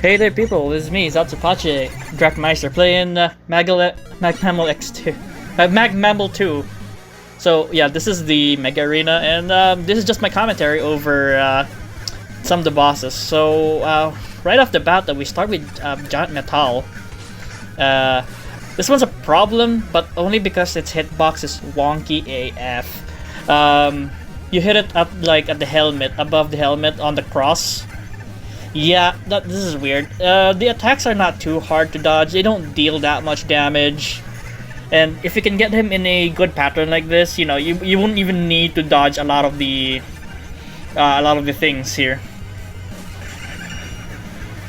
Hey there people, this is me, Zatsupache, Drakmeister, playing MaGMML2. MaGMML2. So yeah, this is the Mega Arena, and this is just my commentary over some of the bosses. So right off the bat, we start with Giant Metal. This one's a problem, but only because its hitbox is wonky AF. You hit it up like at the helmet, above the helmet on the cross. Yeah, this is weird. The attacks are not too hard to dodge. They don't deal that much damage. And if you can get him in a good pattern like this, you know, you won't even need to dodge a lot of the things here.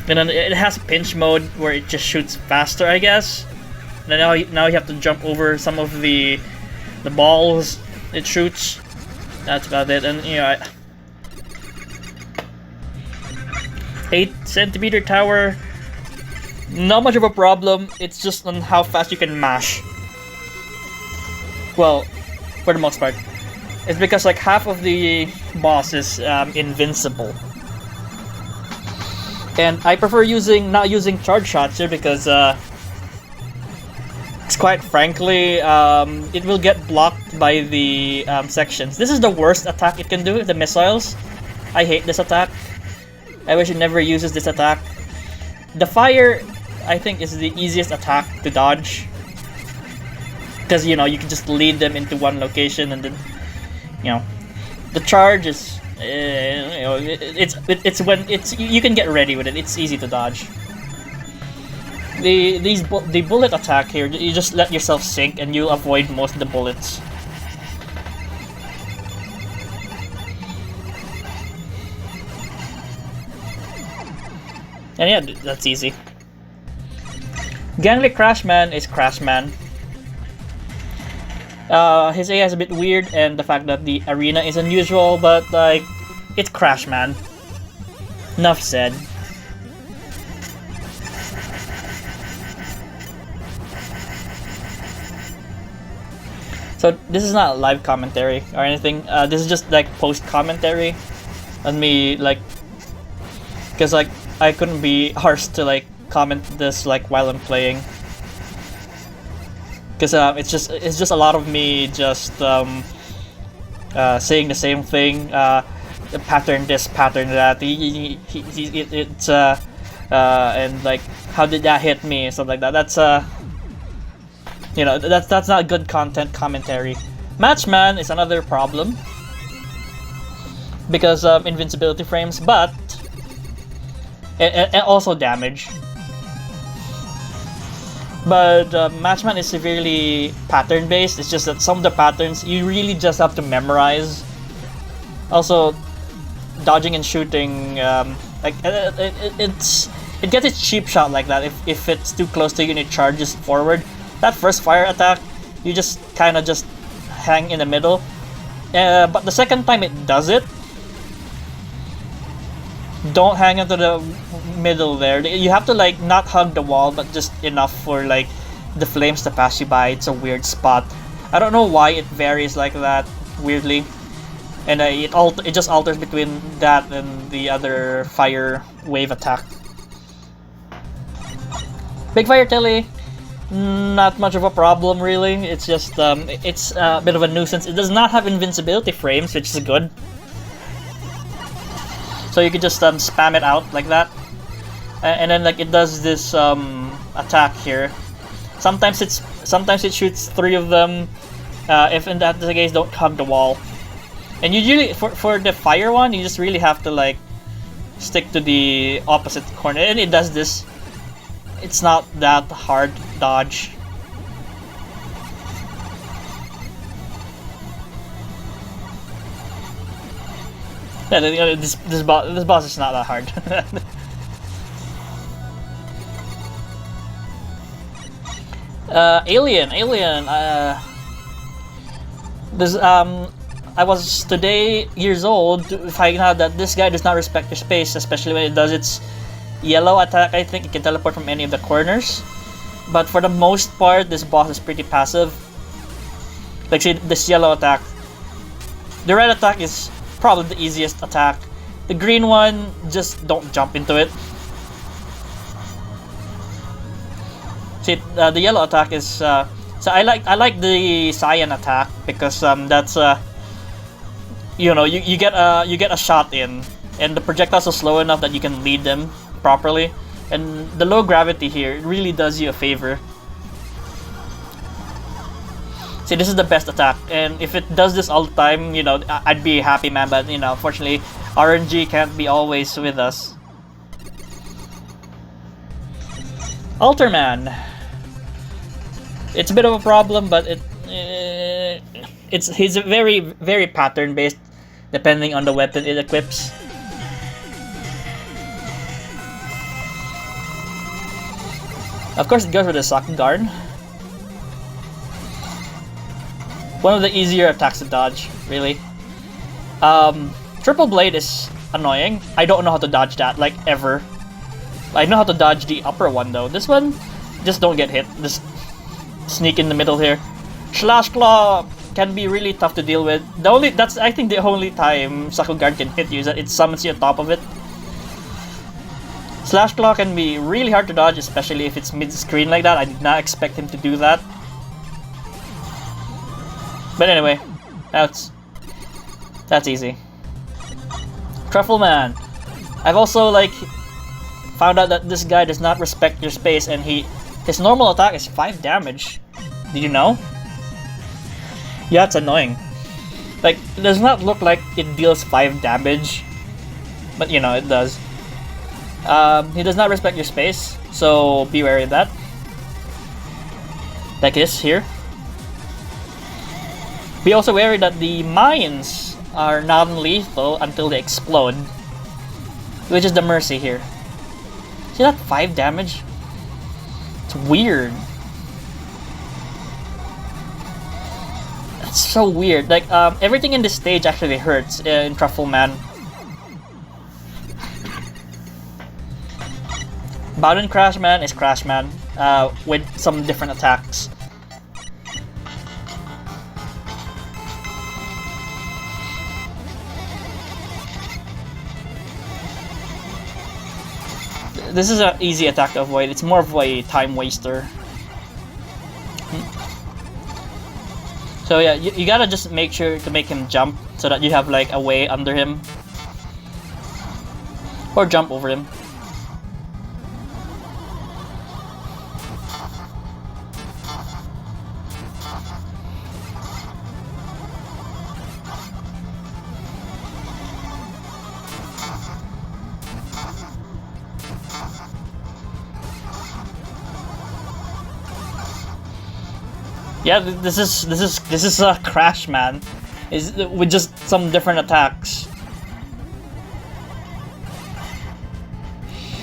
And then it has pinch mode where it just shoots faster, I guess. And now you have to jump over some of the balls it shoots. That's about it. And you know, 8-centimeter tower, not much of a problem. It's just on how fast you can mash. Well, for the most part, it's because like half of the boss is invincible, and I prefer not using charge shots here because it's quite frankly it will get blocked by the sections. This is the worst attack it can do, the missiles. I hate this attack. I wish it never uses this attack. The fire, I think, is the easiest attack to dodge. Because, you know, you can just lead them into one location and then, you know, the charge is, you know, you can get ready with it. It's easy to dodge. The bullet attack here, you just let yourself sink and you avoid most of the bullets. And yeah, that's easy. Gangly Crashman is Crashman. His AI is a bit weird, and the fact that the arena is unusual, but like, it's Crashman. Enough said. So this is not live commentary or anything. This is just like post commentary on me, like, because like I couldn't be arsed to like comment this like while I'm playing, because it's just a lot of me just saying the same thing, pattern this, pattern that. And like, how did that hit me, and stuff like that. That's you know, that's not good content commentary. Matchman is another problem because invincibility frames, but and also damage. But Matchman is severely pattern based. It's just that some of the patterns you really just have to memorize. Also, dodging and shooting, like it gets its cheap shot like that if it's too close to you and it charges forward. That first fire attack, you just kind of just hang in the middle. But the second time it does it, don't hang into the middle there. You have to like not hug the wall, but just enough for like the flames to pass you by. It's a weird spot. I don't know why it varies like that weirdly, and it just alters between that and the other fire wave attack. Big Fire Telly, not much of a problem really. It's just it's a bit of a nuisance. It does not have invincibility frames, which is good. So you can just spam it out like that, and then like it does this attack here. Sometimes it shoots 3 of them. If in that the case, don't hug the wall. And usually for the fire one, you just really have to like stick to the opposite corner, and it does this. It's not that hard to dodge. Yeah, this boss is not that hard. Alien. This I was today years old to find out that this guy does not respect your space, especially when it does its yellow attack. I think it can teleport from any of the corners, but for the most part, this boss is pretty passive. Like, see, this yellow attack. The red attack is probably the easiest attack. The green one, just don't jump into it. See, the yellow attack is so I like the cyan attack because that's you know, you get a shot in, and the projectiles are slow enough that you can lead them properly, and the low gravity here really does you a favor. See, this is the best attack, and if it does this all the time, you know, I'd be a happy man, but you know, unfortunately, RNG can't be always with us. Alterman. It's a bit of a problem, but he's very pattern based, depending on the weapon it equips. Of course, it goes with the Sakugan. One of the easier attacks to dodge, really. Triple Blade is annoying. I don't know how to dodge that, like, ever. I know how to dodge the upper one, though. This one, just don't get hit. Just sneak in the middle here. Slash Claw can be really tough to deal with. That's I think the only time Sakugan can hit you is that it summons you on top of it. Slash Claw can be really hard to dodge, especially if it's mid-screen like that. I did not expect him to do that. But anyway, that's easy. Truffleman. I've also like found out that this guy does not respect your space, and his normal attack is 5 damage. Did you know? Yeah, it's annoying. Like, it does not look like it deals 5 damage, but you know, it does. He does not respect your space, so be wary of that. Like this here. Be also wary that the mines are non-lethal until they explode, which is the Mercy here. See that 5 damage? It's weird. It's so weird. Like, everything in this stage actually hurts in Truffleman. Bowden Crashman is Crashman, with some different attacks. This is an easy attack to avoid. It's more of a time waster. So yeah, you gotta just make sure to make him jump so that you have like a way under him. Or jump over him. Yeah, this is a Crash Man, is with just some different attacks.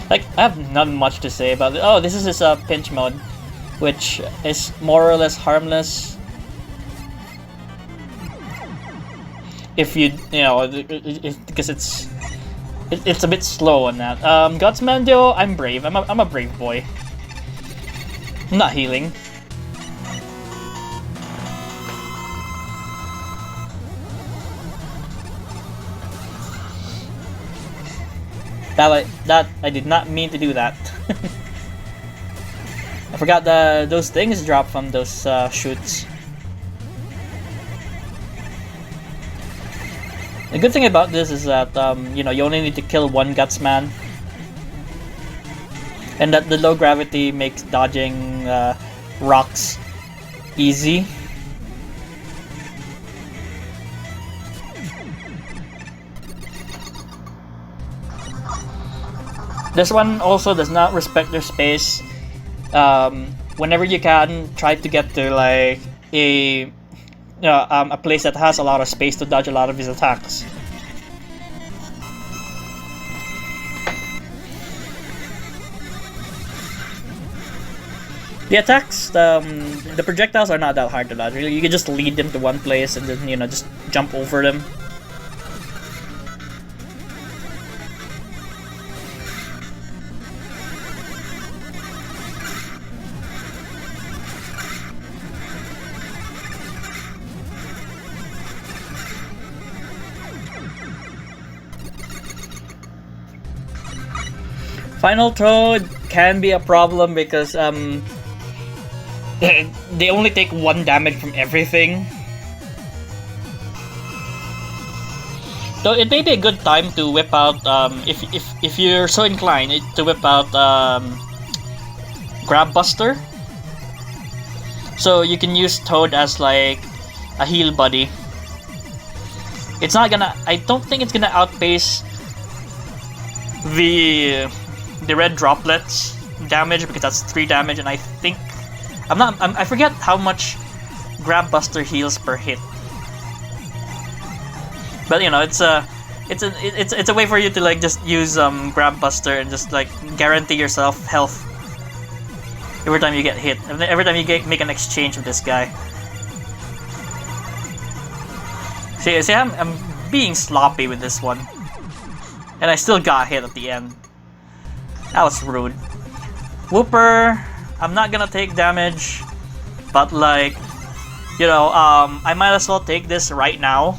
Like, I have not much to say about it. Oh, this is his pinch mode, which is more or less harmless if you know, because it's a bit slow on that. Godsmandio, I'm brave. I'm a brave boy. I'm not healing. That I did not mean to do that. I forgot those things drop from those shoots. The good thing about this is that you know, you only need to kill one Gutsman, and that the low gravity makes dodging rocks easy. This one also does not respect their space. Whenever you can, try to get to like a place that has a lot of space to dodge a lot of his attacks. The attacks, the projectiles are not that hard to dodge. Really, you can just lead them to one place and then, you know, just jump over them. Final Toad can be a problem because they only take 1 damage from everything. So it may be a good time to whip out if you're so inclined to whip out Grab Buster. So you can use Toad as like a heal buddy. It's not gonna. I don't think it's gonna outpace the red droplets damage because that's 3 damage, and I think I forget how much Grab Buster heals per hit. But you know, it's a way for you to like just use Grab Buster and just like guarantee yourself health every time you get hit. Every time you make an exchange with this guy. See, I'm being sloppy with this one, and I still got hit at the end. That was rude. Whooper, I'm not gonna take damage, but like, you know, I might as well take this right now.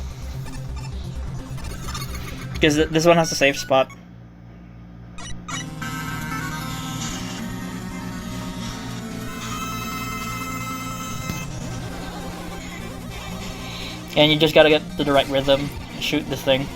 Because this one has a safe spot. And you just gotta get to the right rhythm to shoot this thing.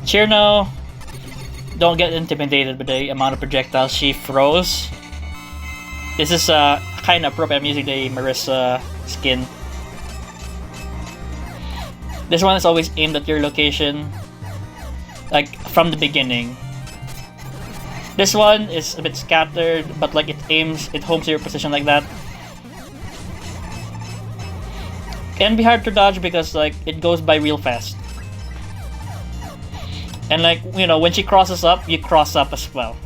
Chirno, don't get intimidated by the amount of projectiles she throws. This is kind of appropriate. I'm using the Marissa skin. This one is always aimed at your location, like from the beginning. This one is a bit scattered, but like it homes to your position like that. Can be hard to dodge because like it goes by real fast. And like, you know, when she crosses up, you cross up as well.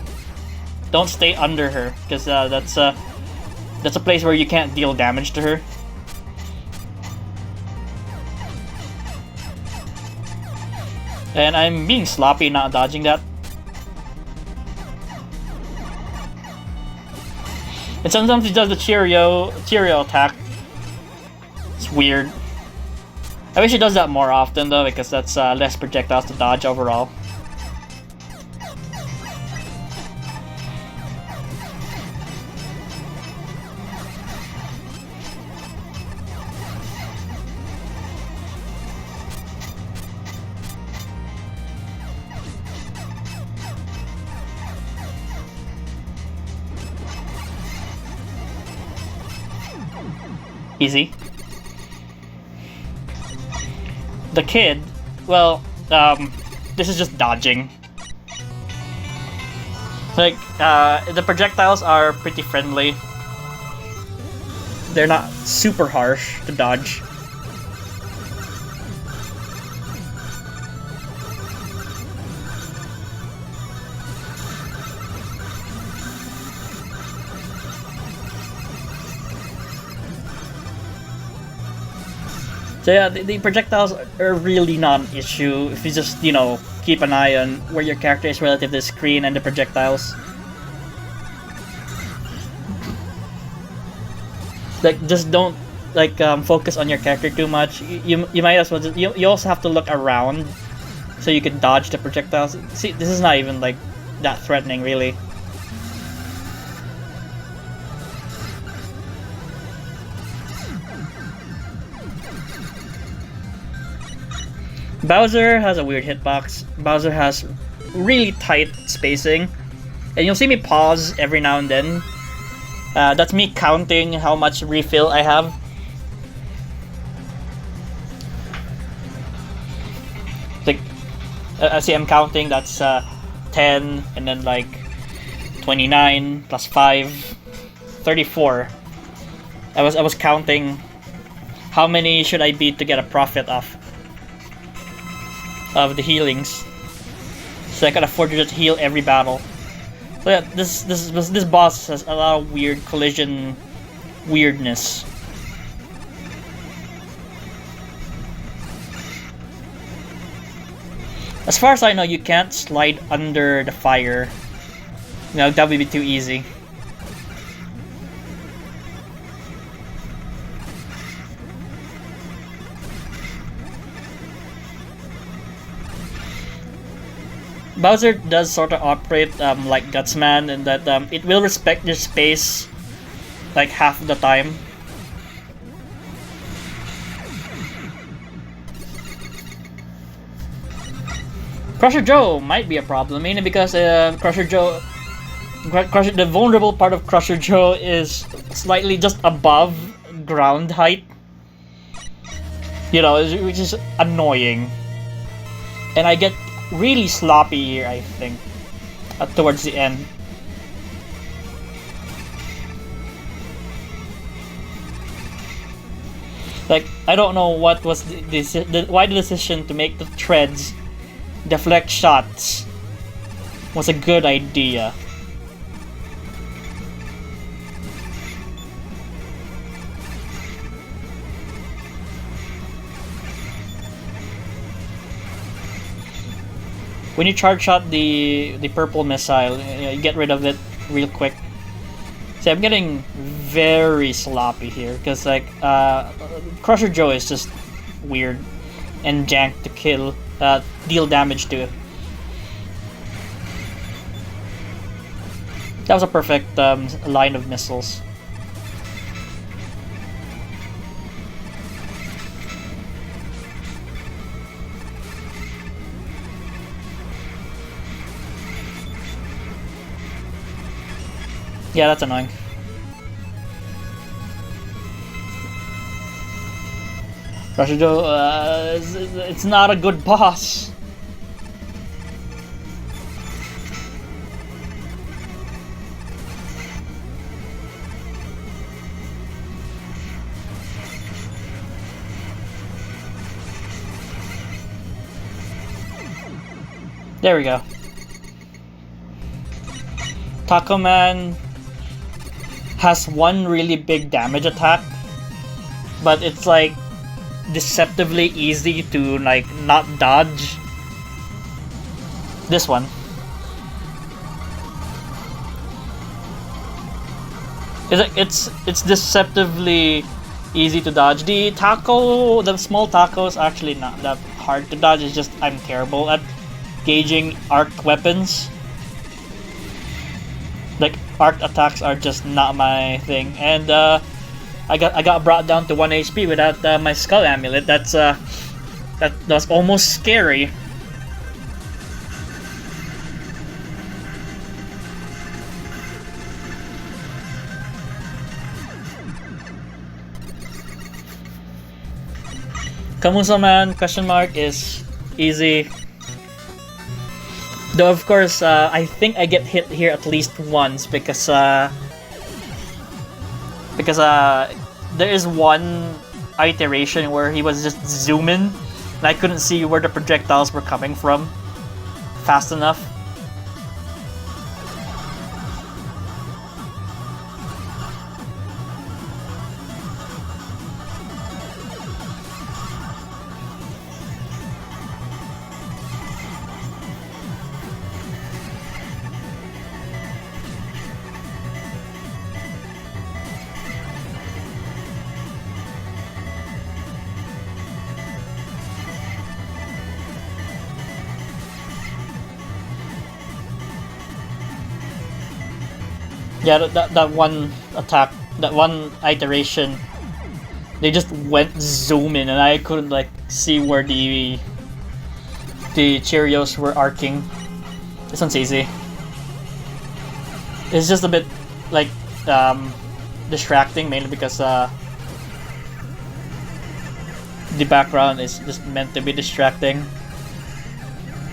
Don't stay under her, because that's a place where you can't deal damage to her. And I'm being sloppy not dodging that. And sometimes he does the Cheerio attack. It's weird. I wish he does that more often though, because that's less projectiles to dodge overall. Easy. The kid, well, this is just dodging. Like, the projectiles are pretty friendly. They're not super harsh to dodge. So yeah, the projectiles are really not an issue if you just, you know, keep an eye on where your character is relative to the screen and the projectiles. Like, just don't, like, focus on your character too much. You might as well just, you also have to look around so you can dodge the projectiles. See, this is not even, like, that threatening, really. Bowser has a weird hitbox. Bowser has really tight spacing. And you'll see me pause every now and then. That's me counting how much refill I have. Like, see, I'm counting, that's 10, and then like 29 plus 5, 34. I was counting how many should I beat to get a profit off of the healings, so I can afford to just heal every battle. So yeah, this boss has a lot of weird collision weirdness. As far as I know, you can't slide under the fire. No, that would be too easy. Bowser does sort of operate like Gutsman in that it will respect your space like half the time. Crusher Joe might be a problem, mainly because the vulnerable part of Crusher Joe is slightly just above ground height. You know, which is annoying. And I get really sloppy here, I think, towards the end. Like, I don't know what was why the decision to make the treads deflect shots was a good idea. When you charge shot the purple missile, you get rid of it real quick. See, I'm getting very sloppy here because like Crusher Joe is just weird and jank to kill, deal damage to. That was a perfect line of missiles. Yeah, that's annoying. Crusher Joe, it's not a good boss. There we go. Taco Man has one really big damage attack, but it's like deceptively easy to like not dodge. This one. It's deceptively easy to dodge. The small taco's actually not that hard to dodge. It's just I'm terrible at gauging arc weapons. Like arc attacks are just not my thing, and I got brought down to 1 HP without my skull amulet. That was almost scary. Kamuso Man question mark is easy. Though of course, I think I get hit here at least once because there is one iteration where he was just zooming and I couldn't see where the projectiles were coming from fast enough. Yeah, that one attack, that one iteration, they just went zooming and I couldn't like see where the Cheerios were arcing. This one's easy. It's just a bit like distracting, mainly because the background is just meant to be distracting.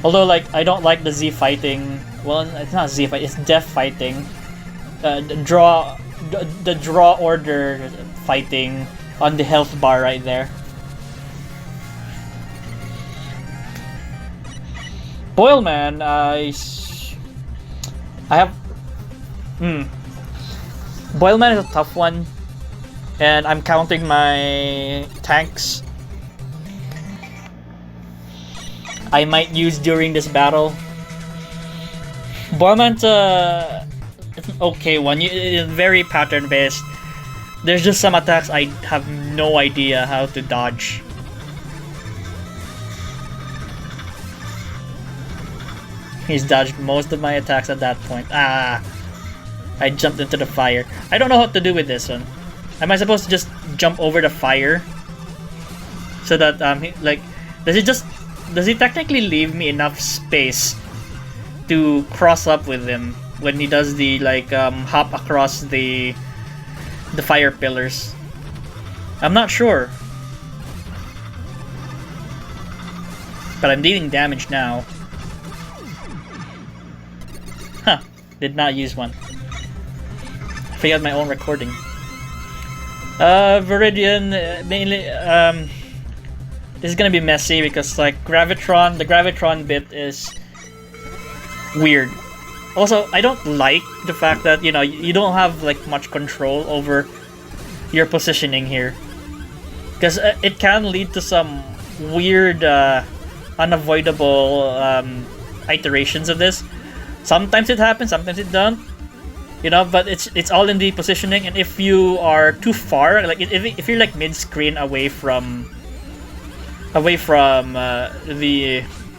Although like I don't like the Z fighting. Well, it's not Z fight, it's death fighting. The draw order fighting on the health bar right there. Boilman, I have. Boilman is a tough one And I'm counting my tanks I might use during this battle. Bombman's it's an okay one. It's very pattern based. There's just some attacks I have no idea how to dodge. He's dodged most of my attacks at that point. Ah! I jumped into the fire. I don't know what to do with this one. Am I supposed to just jump over the fire? So that, does he technically leave me enough space to cross up with him when he does the, hop across the fire pillars? I'm not sure. But I'm dealing damage now. Huh. Did not use one. I forgot my own recording. Viridian, mainly, this is gonna be messy because, the Gravitron bit is weird. Also, I don't like the fact that, you don't have, much control over your positioning here. Because it can lead to some weird, unavoidable, iterations of this. Sometimes it happens, sometimes it don't. But it's all in the positioning, and if you are too far, if you're mid-screen away from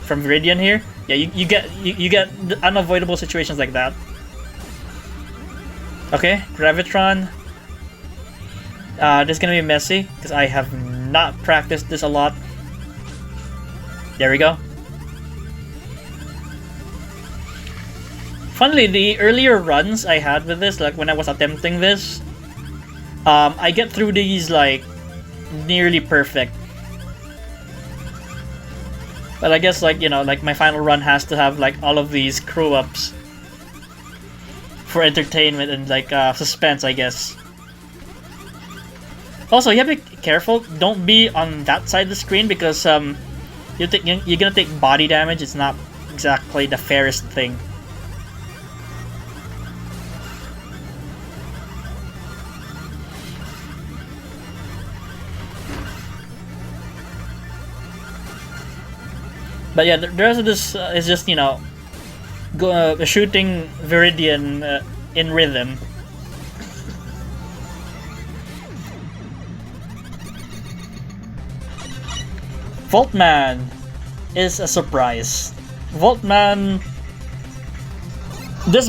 Viridian here, yeah, you get unavoidable situations like that. Okay, Gravitron. This is gonna be messy because I have not practiced this a lot. There we go. Funnily, the earlier runs I had with this, when I was attempting this, I get through these, nearly perfect. But I guess, my final run has to have, all of these screw-ups for entertainment and, suspense, I guess. Also, you have to be careful. Don't be on that side of the screen because, you're gonna take body damage. It's not exactly the fairest thing. But yeah, the rest of this is just, shooting Viridian in rhythm. Voltman is a surprise. This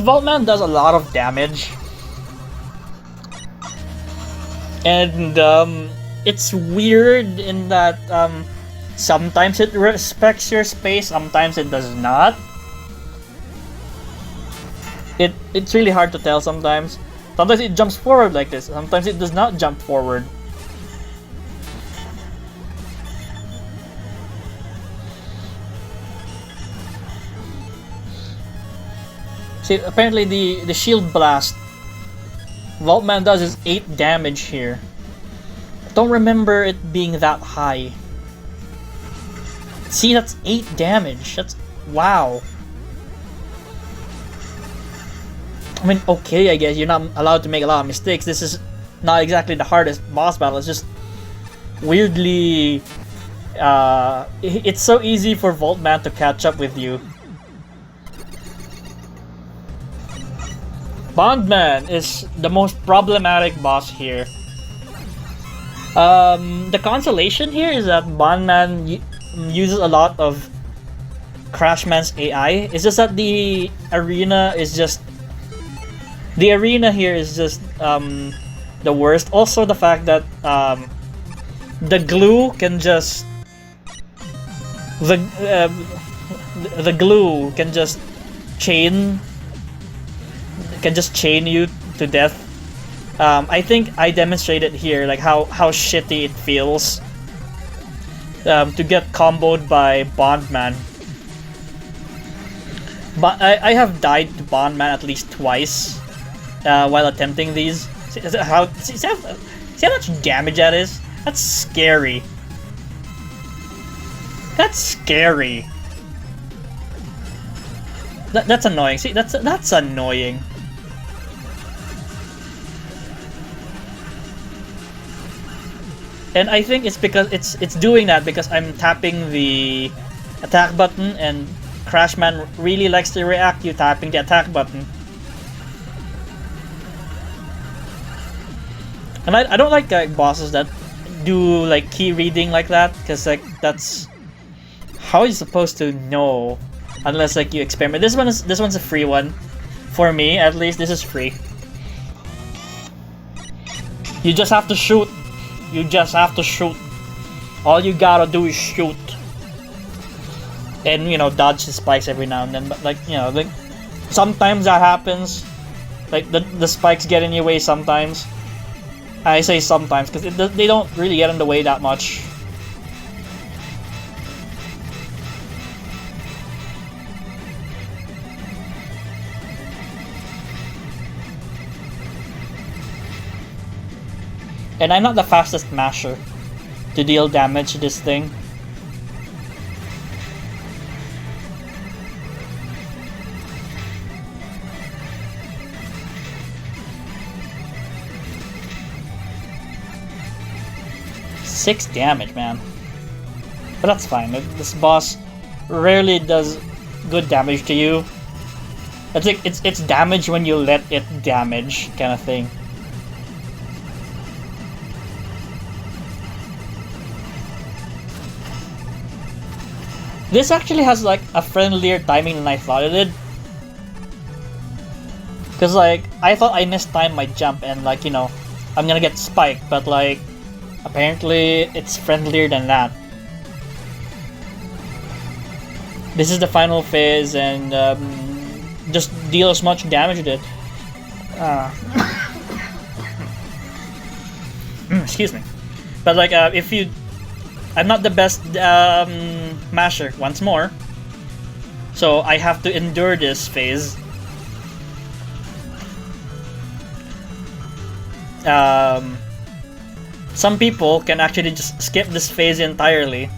Voltman does a lot of damage. And it's weird in that sometimes it respects your space, sometimes it does not. It's really hard to tell sometimes. Sometimes it jumps forward like this, sometimes it does not jump forward. See, apparently the shield blast Voltman does is 8 damage here. I don't remember it being that high. See, that's 8 damage. That's... wow. I mean, okay, I guess you're not allowed to make a lot of mistakes. This is not exactly the hardest boss battle. It's just weirdly... it's so easy for Voltman to catch up with you. Bondman is the most problematic boss here. The consolation here is that Bondman uses a lot of Crashman's AI. It's just that the arena is just... the arena here is just the worst. Also the fact that the glue can just... the glue can just chain you to death. I think I demonstrated here how shitty it feels to get comboed by Bondman. But I have died to Bondman at least twice while attempting these. See how much damage that is? That's scary. That's scary. That's annoying. See, that's annoying. And I think it's because it's doing that because I'm tapping the attack button, and Crashman really likes to react you tapping the attack button. And I don't like bosses that do like key reading like that, because like that's how you're supposed to know unless like you experiment. This one's a free one. For me, at least, this is free. You just have to shoot. You just have to shoot. All you gotta do is shoot. And, you know, dodge the spikes every now and then. But, like, you know, like, sometimes that happens. Like, the spikes get in your way sometimes. I say sometimes, because they don't really get in the way that much. And I'm not the fastest masher to deal damage to this thing. Six damage, man. But that's fine. This boss rarely does good damage to you. It's like it's damage when you let it damage, kind of thing. This actually has like a friendlier timing than I thought it did. Cause like I thought I mistimed my jump and like, you know, I'm gonna get spiked, but like apparently it's friendlier than that. This is the final phase, and just deal as much damage with it. Excuse me. But like if you, I'm not the best masher once more, so I have to endure this phase. Some people can actually just skip this phase entirely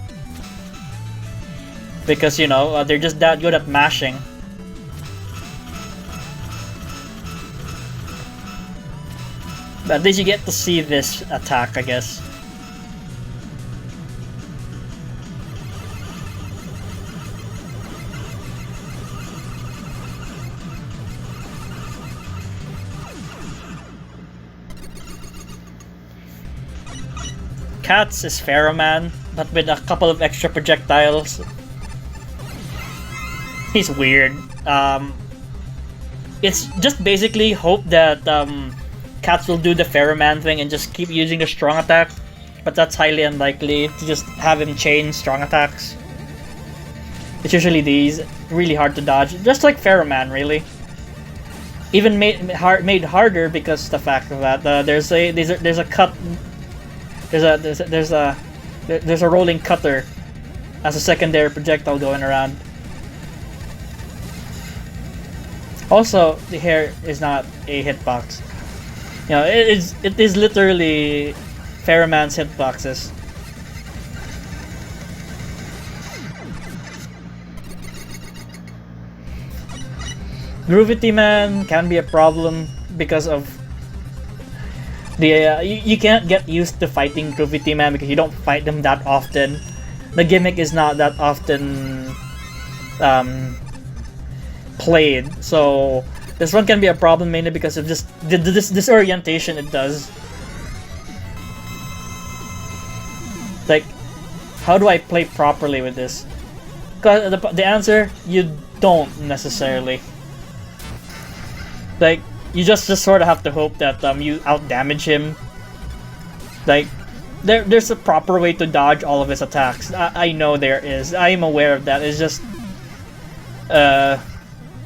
because, you know, they're just that good at mashing. But at least you get to see this attack, I guess. Cats is Pharaohman, but with a couple of extra projectiles. He's weird. It's just basically hope that Cats will do the Pharaohman thing and just keep using the strong attack, but that's highly unlikely to just have him chain strong attacks. It's usually these, really hard to dodge, just like Pharaohman, really. Even made harder because the fact that there's a cut. There's a rolling cutter as a secondary projectile going around. Also, the hair is not a hitbox. You know, it is literally Pharaohman's hitboxes. Groovity Man can be a problem because of the you can't get used to fighting Groovity Man because you don't fight them that often. The gimmick is not that often played, so this one can be a problem mainly because of just this disorientation it does. Like, how do I play properly with this? Because the answer, you don't necessarily. Like, you just sort of have to hope that you out-damage him. Like, there's a proper way to dodge all of his attacks. I know there is. I am aware of that. It's just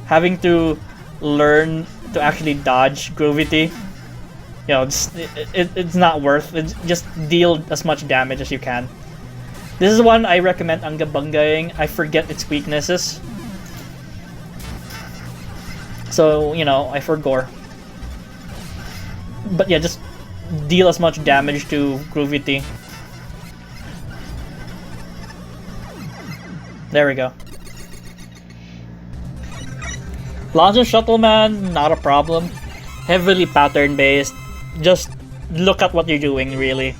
having to learn to actually dodge Groovity. You know, it's not worth it. Just deal as much damage as you can. This is one I recommend Angabungaing. I forget its weaknesses. So, you know, I forgore. But yeah, just deal as much damage to Groovity. There we go. Launcher Shuttle Man, not a problem. Heavily pattern based. Just look at what you're doing, really.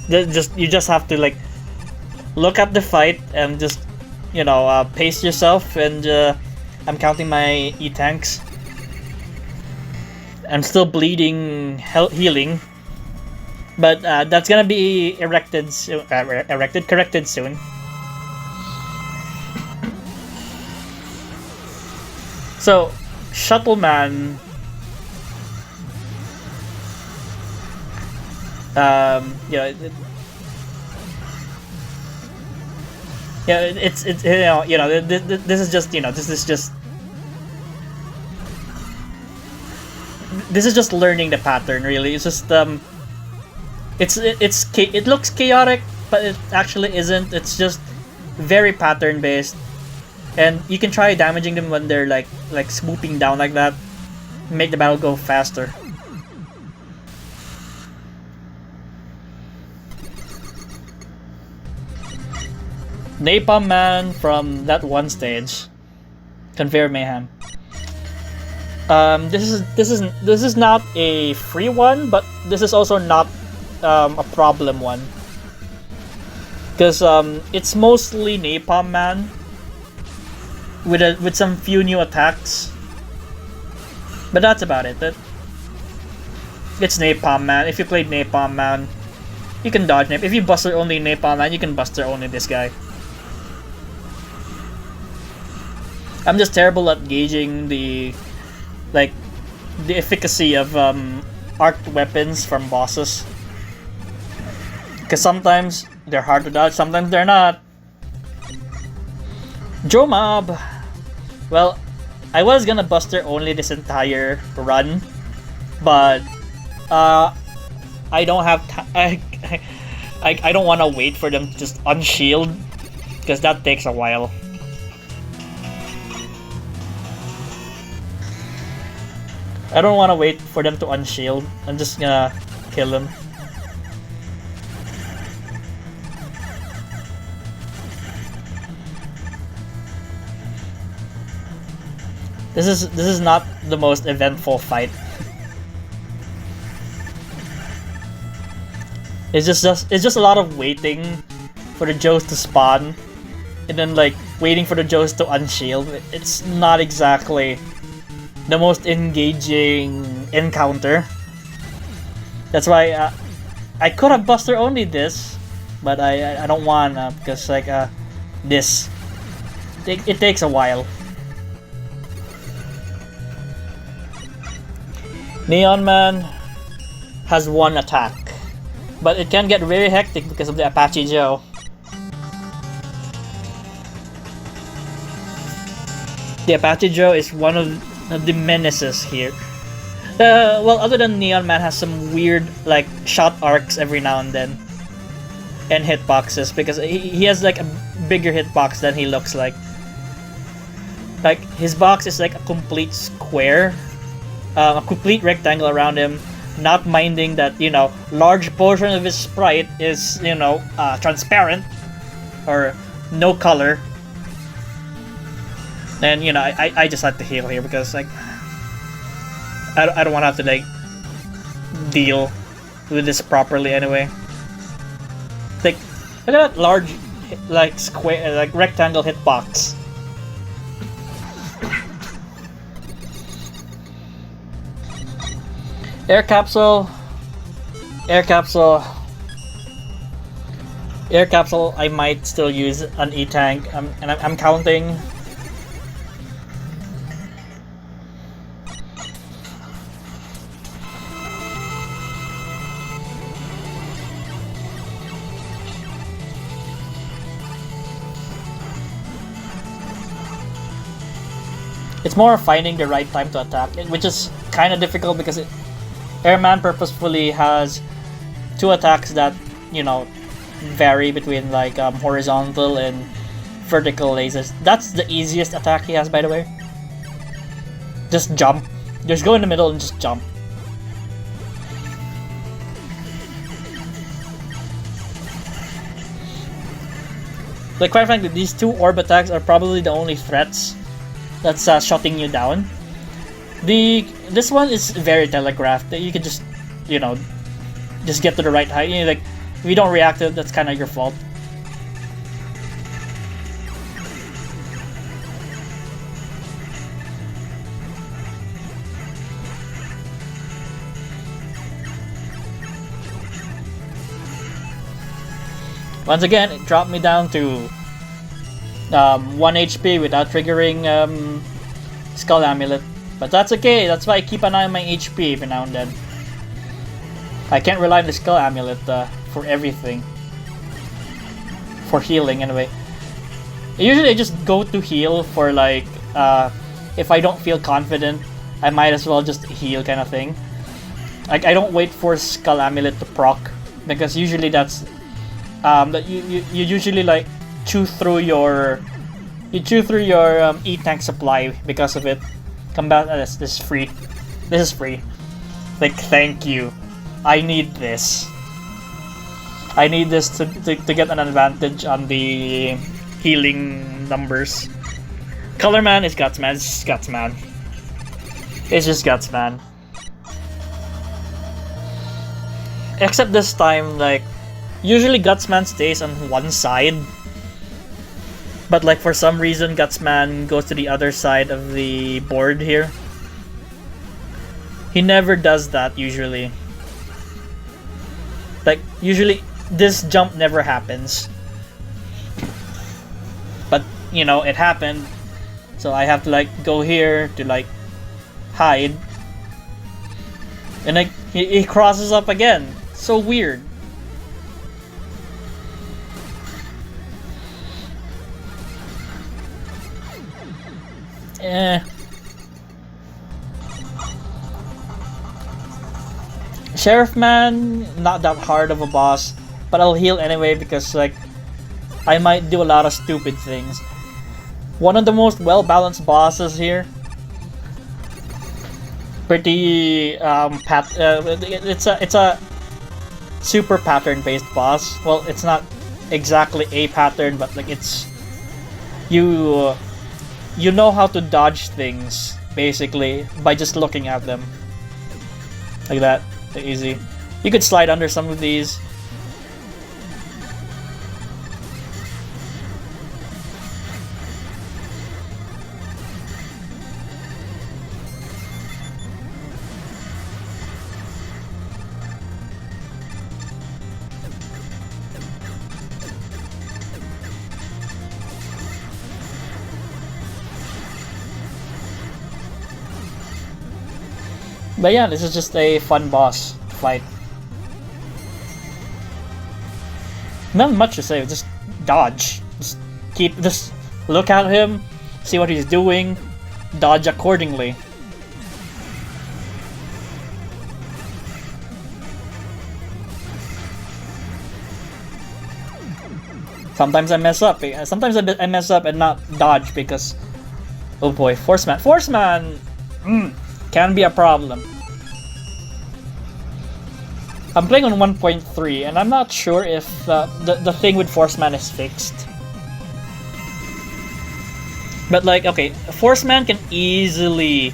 You just have to like look at the fight and just pace yourself. And I'm counting my E-tanks. I'm still bleeding, healing, but that's gonna be corrected soon. So, Shuttleman. This is just learning the pattern. Really, it's just it looks chaotic, but it actually isn't. It's just very pattern based, and you can try damaging them when they're like swooping down like that, make the battle go faster. Napalm Man from that one stage. Conveyor Mayhem. This is not a free one, but this is also not a problem one. Because it's mostly Napalm Man with some few new attacks. But that's about it. It's Napalm Man. If you played Napalm Man, you can dodge Napalm. If you buster only Napalm Man, you can buster only this guy. I'm just terrible at gauging the efficacy of arced weapons from bosses. Because sometimes they're hard to dodge, sometimes they're not. Joe Mob. Well, I was gonna buster only this entire run, but I don't have I don't want to wait for them to just unshield, because that takes a while. I don't want to wait for them to unshield. I'm just gonna kill them. This is not the most eventful fight. It's just a lot of waiting for the Joes to spawn, and then like waiting for the Joes to unshield. It's not exactly the most engaging encounter. That's why I could have buster only this, but I don't wanna, because like this it takes a while. Neon Man has one attack, but it can get very hectic because of the Apache Joe. The Apache Joe is one of the menaces here. Well, other than Neon Man has some weird like shot arcs every now and then, and hitboxes, because he has like a bigger hitbox than he looks like. Like his box is like a complete square, a complete rectangle around him, not minding that large portion of his sprite is transparent or no color. And I just like to heal here because like I don't want to have to like deal with this properly anyway. Like look at that large like square like rectangle hitbox. Air capsule. I might still use an E-tank, and I'm counting. It's more finding the right time to attack, which is kind of difficult because Airman purposefully has two attacks that vary between like horizontal and vertical lasers. That's the easiest attack he has, by the way. Just jump. Just go in the middle and just jump. Like quite frankly, these two orb attacks are probably the only threats that's shutting you down. This one is very telegraphed. You can just just get to the right height. Like If you don't react to it, that's kind of your fault. Once again, it dropped me down to 1 HP without triggering Skull Amulet. But that's okay, that's why I keep an eye on my HP every now and then. I can't rely on the Skull Amulet for everything. For healing, anyway. Usually I just go to heal for like, if I don't feel confident, I might as well just heal kind of thing. Like, I don't wait for Skull Amulet to proc, because usually that's that you usually like chew through your E-tank supply because of it. Combat this is free. This is free. Like, thank you. I need this. I need this to get an advantage on the healing numbers. Colorman is Gutsman. It's just Gutsman. It's just Gutsman. Except this time, like, usually Gutsman stays on one side, but like for some reason Gutsman goes to the other side of the board here. He never does that usually. Like, usually this jump never happens. But, you know, it happened. So I have to like go here to like hide. And like he crosses up again. So weird. Sheriff Man, not that hard of a boss, but I'll heal anyway because like I might do a lot of stupid things. One of the most well-balanced bosses here. Pretty it's a super pattern-based boss. Well, it's not exactly a pattern, but like it's you know how to dodge things, basically, by just looking at them. Like that. Easy. You could slide under some of these. But yeah, this is just a fun boss fight. Not much to say, just dodge. Just look at him, see what he's doing, dodge accordingly. Sometimes I mess up. Sometimes I mess up and not dodge because, oh boy, Force Man can be a problem. I'm playing on 1.3 and I'm not sure if the thing with Force Man is fixed. But like, okay, Force Man can easily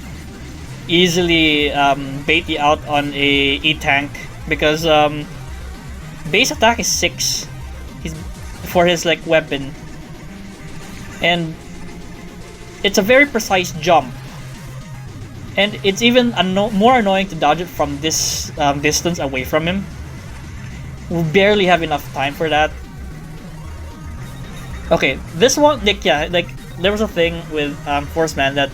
bait you out on a E-tank because base attack is 6 for his like weapon, and it's a very precise jump. And it's even more annoying to dodge it from this distance away from him. We barely have enough time for that. Okay, this one, like, yeah, like there was a thing with Force Man that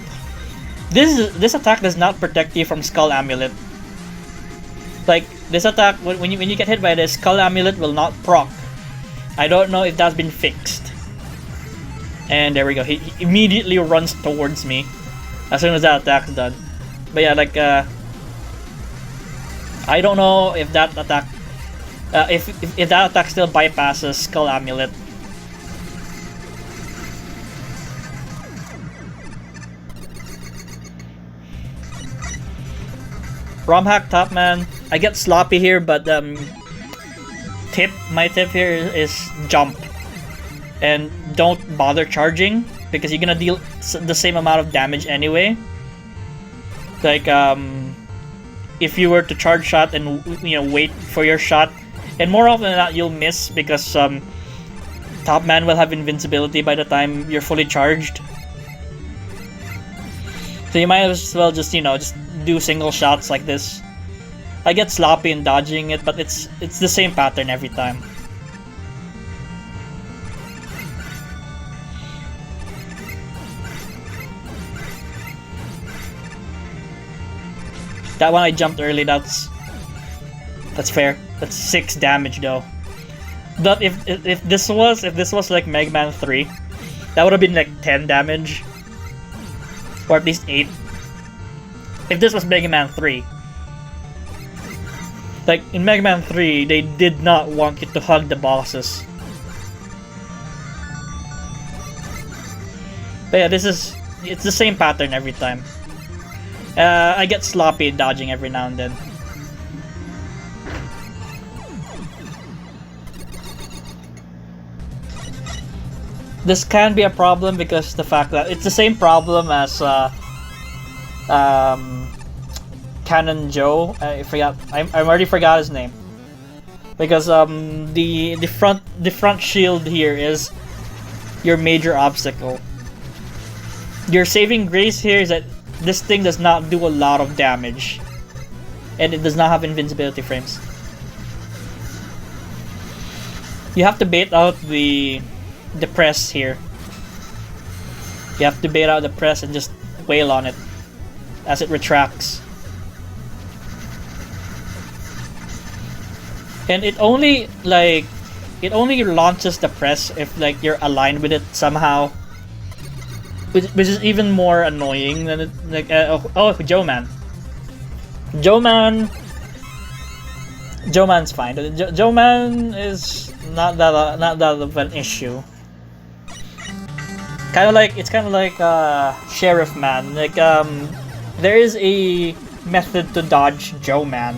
this attack does not protect you from Skull Amulet. Like, this attack, when you get hit by this, Skull Amulet will not proc. I don't know if that's been fixed. And there we go. He immediately runs towards me as soon as that attack's done. But yeah, like I don't know if that attack, if that attack still bypasses Skull Amulet. ROM hack top man. I get sloppy here, but my tip here is jump and don't bother charging because you're gonna deal the same amount of damage anyway. Like if you were to charge shot and wait for your shot, And more often than not, you'll miss because top man will have invincibility by the time you're fully charged. So you might as well just, you know, just do single shots like this. I get sloppy in dodging it, but it's the same pattern every time. That one I jumped early, that's fair. That's 6 damage though. But if this was like Mega Man 3, that would have been like 10 damage. Or at least 8. If this was Mega Man 3. Like in Mega Man 3, they did not want you to hug the bosses. But yeah, it's the same pattern every time. I get sloppy dodging every now and then. This can be a problem because the fact that it's the same problem as Cannon Joe. I already forgot his name. Because the front shield here is your major obstacle. Your saving grace here is that this thing does not do a lot of damage, and it does not have invincibility frames. You have to bait out the press here. You have to bait out the press and just wail on it as it retracts. And it only launches the press if like you're aligned with it somehow. Which is even more annoying than it, like Joe Man. Joe Man's fine. Joe Man is not that of an issue. It's kind of like Sheriff Man. Like there is a method to dodge Joe Man.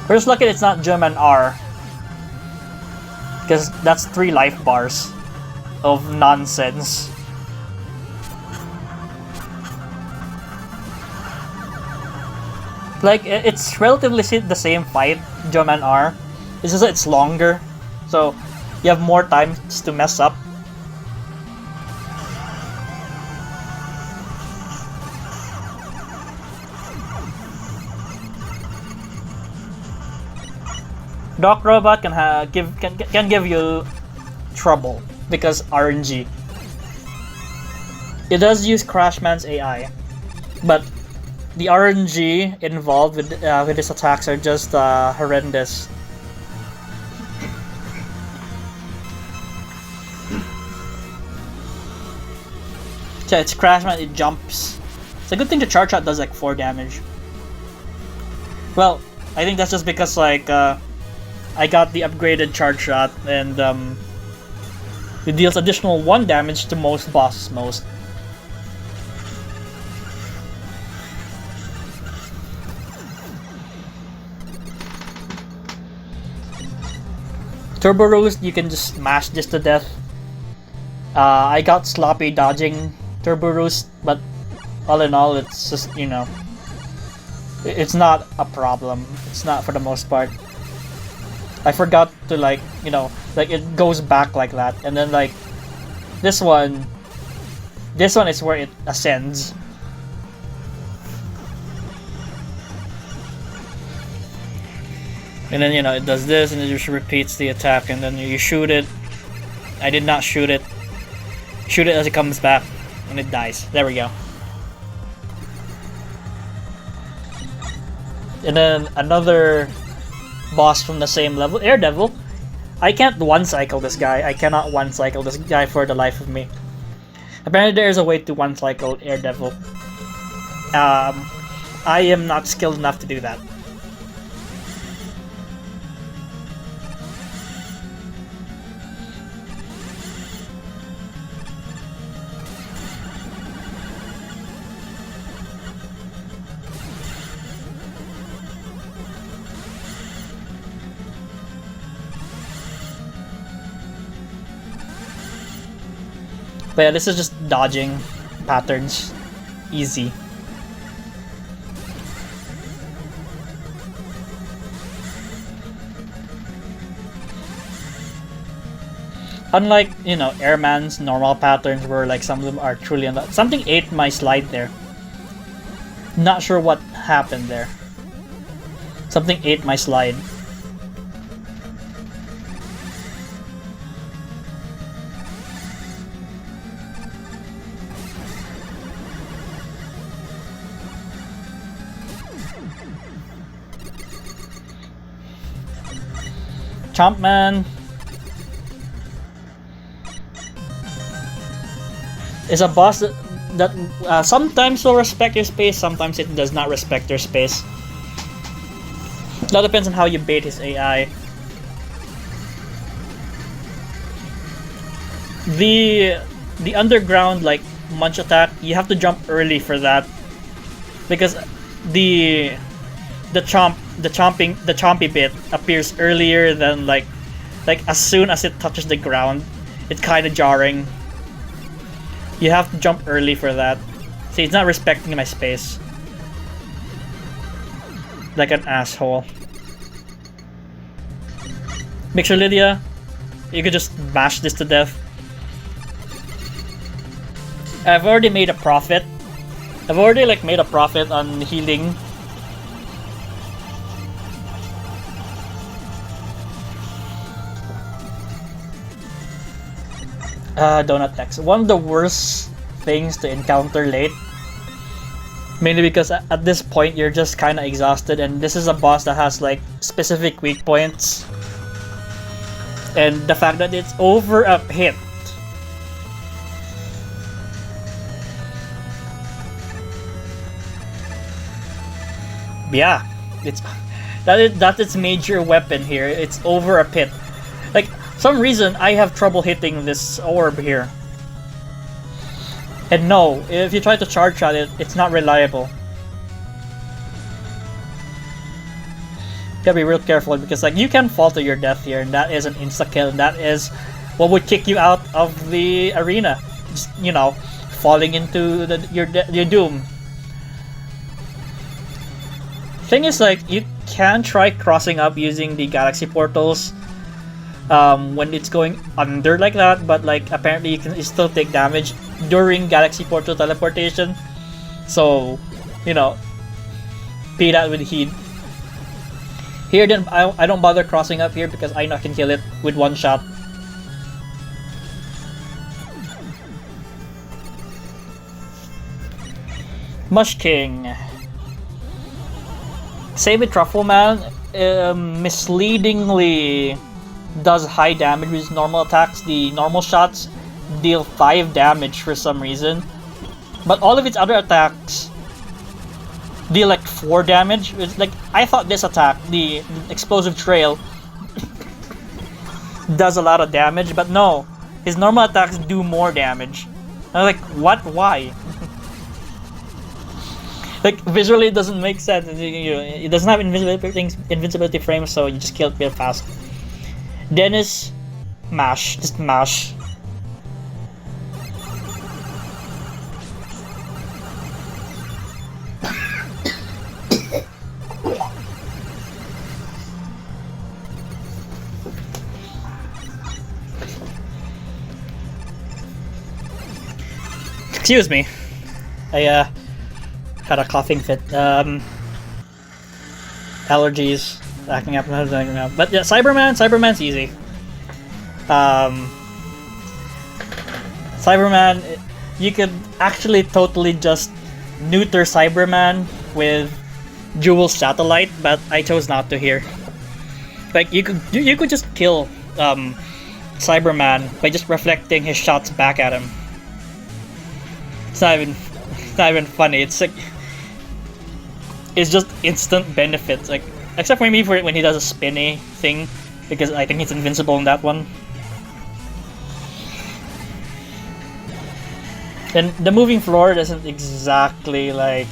We're just lucky it's not Joe Man R. Because that's 3 life bars of nonsense. Like, it's relatively the same fight, Joe Man R. It's just that it's longer, so you have more time to mess up. Doc Robot can give you trouble because RNG. It does use Crashman's AI, but the RNG involved with his attacks are just horrendous. So it's Crashman, it jumps. It's a good thing the charge shot does like 4 damage. Well, I think that's just because like I got the upgraded charge shot, and it deals additional 1 damage to most bosses. Turbo Roost, you can just smash this to death. I got sloppy dodging Turbo Roost, but all in all, it's just, you know, it's not a problem. It's not for the most part. I forgot to like, you know, like it goes back like that, and then like this one is where it ascends. And then, you know, it does this and it just repeats the attack, and then you shoot it. I did not shoot it. Shoot it as it comes back and it dies. There we go. And then another boss from the same level, Air Devil. I can't one-cycle this guy. I cannot one-cycle this guy for the life of me. Apparently there is a way to one-cycle Air Devil. I am not skilled enough to do that. But yeah, this is just dodging patterns. Easy. Unlike, you know, Airman's normal patterns where like some of them are truly unlocked. Something ate my slide there. Not sure what happened there. Something ate my slide. Chompman is a boss that sometimes will respect your space, sometimes it does not respect your space. That depends on how you bait his AI. The underground like munch attack, you have to jump early for that because the chompy bit appears earlier than like as soon as it touches the ground. It's kind of jarring. You have to jump early for that. See, it's not respecting my space. Like an asshole. Make sure, Lydia, you could just mash this to death. I've already made a profit. I've already like made a profit on healing. Donut X. One of the worst things to encounter late. Mainly because at this point you're just kinda exhausted and this is a boss that has like specific weak points. And the fact that it's over a hit. Yeah, that's its major weapon here. It's over a pit. Like, some reason I have trouble hitting this orb here. And no, if you try to charge at it, it's not reliable. Gotta be real careful because like you can fall to your death here, and that is an insta kill, and that is what would kick you out of the arena. Just, you know, falling into your doom. Thing is, like, you can try crossing up using the galaxy portals when it's going under like that, but like apparently you still take damage during galaxy portal teleportation. So, you know, pay that with heed. Here, then I don't bother crossing up here because I know I can kill it with one shot. Mush King. Same with Truffle Man, misleadingly does high damage with normal attacks. The normal shots deal 5 damage for some reason, but all of its other attacks deal like 4 damage. It's like, I thought this attack, the Explosive Trail, does a lot of damage, but no, his normal attacks do more damage. I'm like, what? Why? Like, visually it doesn't make sense. It doesn't have invincibility frames, so you just kill it real fast. Dennis, mash. Just mash. Excuse me. I had a coughing fit. Allergies acting up. But yeah, Cyberman's easy. Cyberman, you could actually totally just neuter Cyberman with Jewel's satellite, but I chose not to here. Like, you could just kill Cyberman by just reflecting his shots back at him. It's not even funny. It's like, it's just instant benefits. Like, except for maybe for when he does a spinny thing, because I think he's invincible in that one. And the moving floor doesn't exactly like.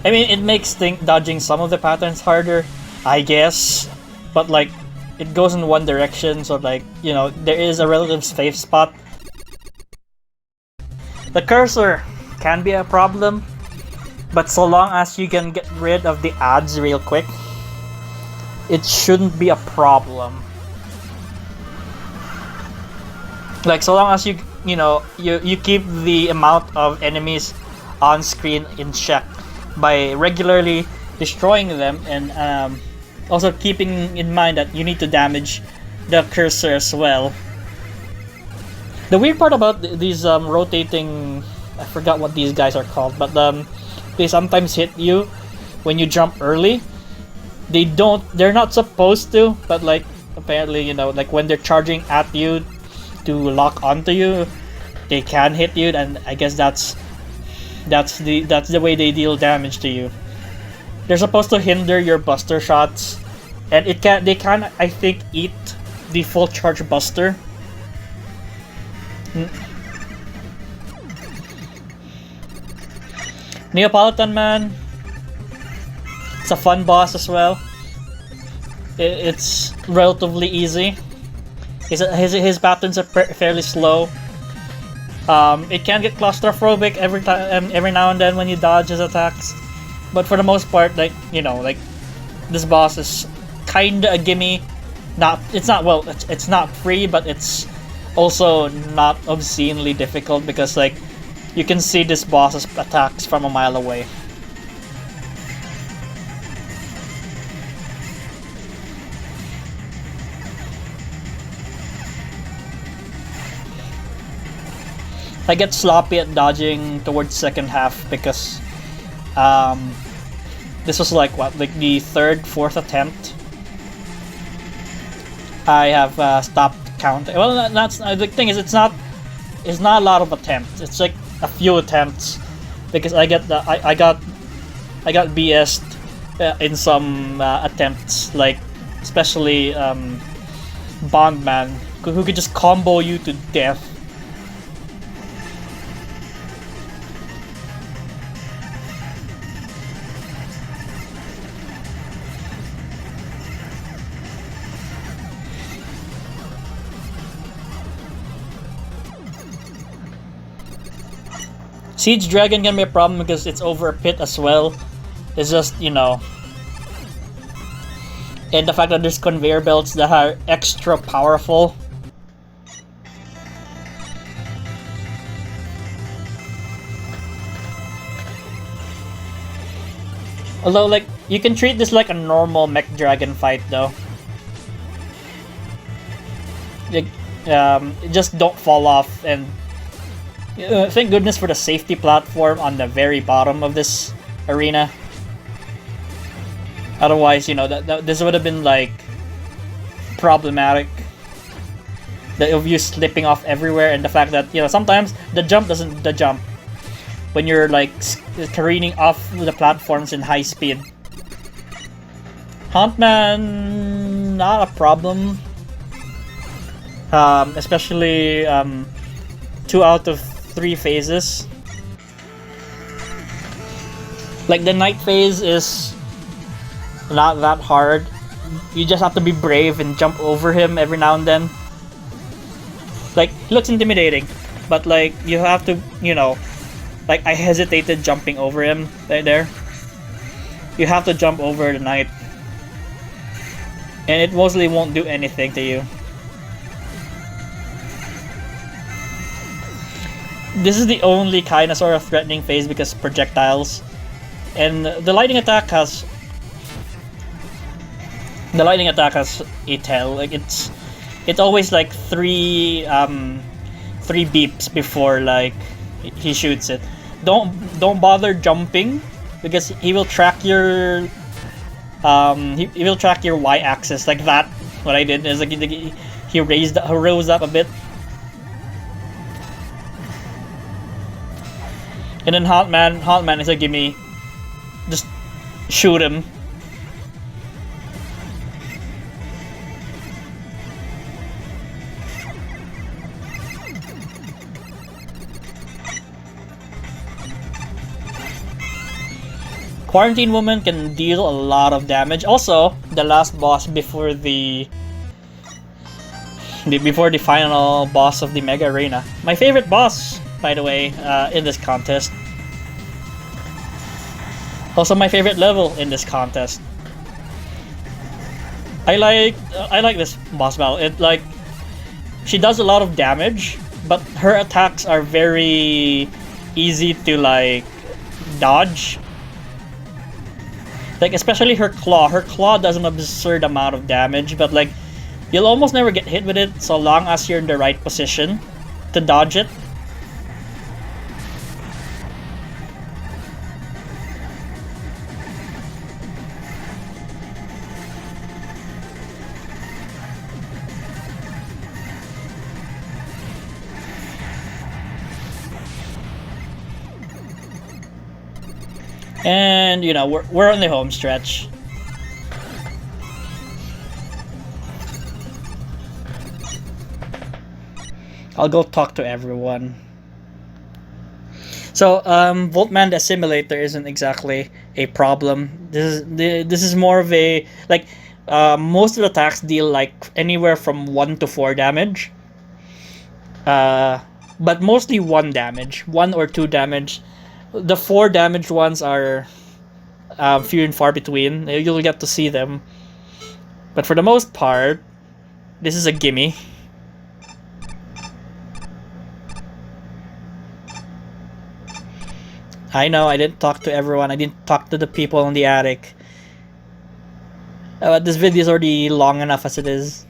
I mean, it makes dodging some of the patterns harder, I guess. But like, it goes in one direction, so like, you know, there is a relative safe spot. The cursor can be a problem, but so long as you can get rid of the ads real quick, it shouldn't be a problem. Like, so long as you keep the amount of enemies on screen in check by regularly destroying them, and also keeping in mind that you need to damage the cursor as well. The weird part about these rotating, I forgot what these guys are called, but they sometimes hit you when you jump early. They're not supposed to, but like apparently, like when they're charging at you to lock onto you, they can hit you, and I guess that's the way they deal damage to you. They're supposed to hinder your buster shots, and they can, I think, eat the full charge buster. Neapolitan Man, it's a fun boss as well. It's relatively easy. His patterns are fairly slow. It can get claustrophobic every now and then when you dodge his attacks, but for the most part, like this boss is kinda a gimme. It's not free, but it's also not obscenely difficult because like you can see this boss's attacks from a mile away. I get sloppy at dodging towards second half because this was like the third, fourth attempt. I have stopped counting. Well, that's the thing is it's not a lot of attempts. It's like a few attempts because I got BS'd in some attempts, like especially Bondman who could just combo you to death. Siege Dragon can be a problem because it's over a pit as well. It's just, and the fact that there's conveyor belts that are extra powerful. Although, like, you can treat this like a normal mech dragon fight, though. Like, just don't fall off, and thank goodness for the safety platform on the very bottom of this arena. Otherwise, this would have been like problematic. Of you slipping off everywhere, and the fact that sometimes the jump doesn't jump when you're like careening off the platforms in high speed. Huntman, not a problem. Especially 2 out of 3 phases. Like the night phase is not that hard. You just have to be brave and jump over him every now and then. Like, he looks intimidating, but like you have to, like I hesitated jumping over him right there. You have to jump over the knight, and it mostly won't do anything to you. This is the only kind of sort of threatening phase because projectiles, and the lightning attack has a tail. Like it's always like three beeps before like he shoots it. Don't bother jumping because he will track your he will track your y-axis like that. What I did is like he rose up a bit. And then Hotman is a gimme. Just shoot him. Quarantine Woman can deal a lot of damage. Also, the last boss before the final boss of the Mega Arena. My favorite boss, by the way, in this contest. Also, my favorite level in this contest. I like this boss battle. It like she does a lot of damage, but her attacks are very easy to like dodge. Like especially her claw. Her claw does an absurd amount of damage, but like you'll almost never get hit with it so long as you're in the right position to dodge it. And you know, we're on the home stretch. I'll go talk to everyone. So, Voltman the Assimilator isn't exactly a problem. This is more of a like most of the attacks deal like anywhere from 1 to 4 damage. But mostly 1 damage, 1 or 2 damage. The 4 damaged ones are few and far between. You'll get to see them, but for the most part, this is a gimme. I know I didn't talk to everyone. I didn't talk to the people in the attic. But this video is already long enough as it is.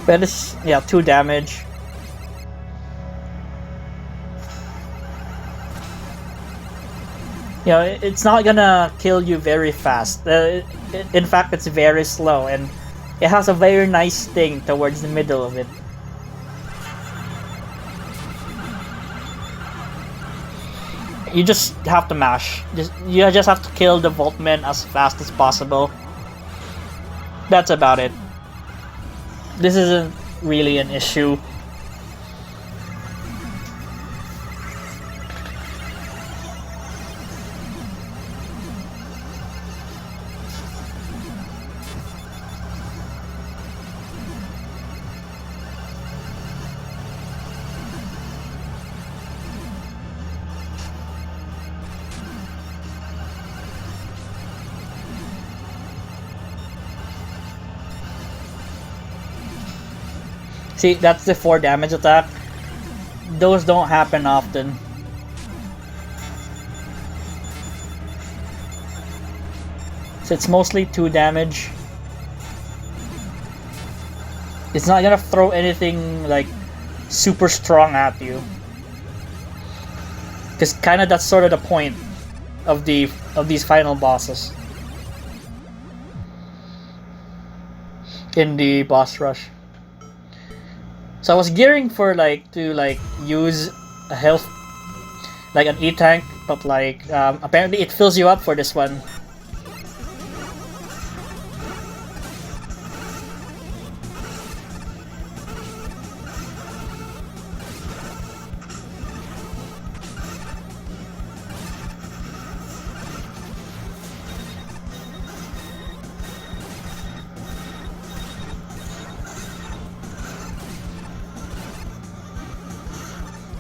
But it's, yeah, 2 damage. You know, it's not gonna kill you very fast. In fact, it's very slow, and it has a very nice sting towards the middle of it. You just have to mash. You just have to kill the Voltmen as fast as possible. That's about it. This isn't really an issue. See, that's the 4 damage attack. Those don't happen often. So it's mostly 2 damage. It's not gonna throw anything like super strong at you. Because kinda that's sort of the point of these final bosses. In the boss rush. So I was gearing for to use a health, like an E-tank, but apparently it fills you up for this one.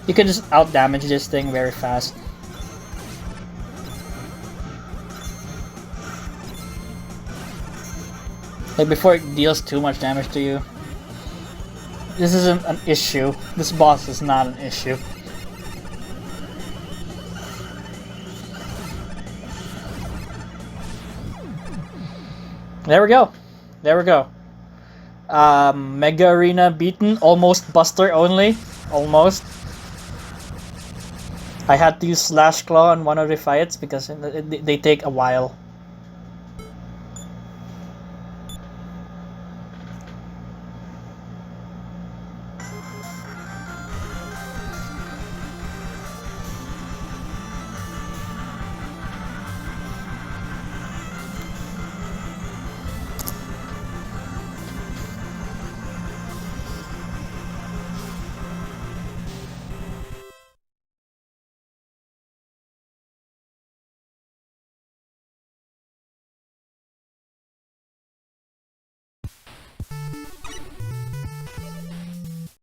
You can just out-damage this thing very fast. Like before it deals too much damage to you. This isn't an issue. This boss is not an issue. There we go. There we go. Mega Arena beaten. Almost Buster only. Almost. I had to use Slash Claw on one of the fights because they take a while.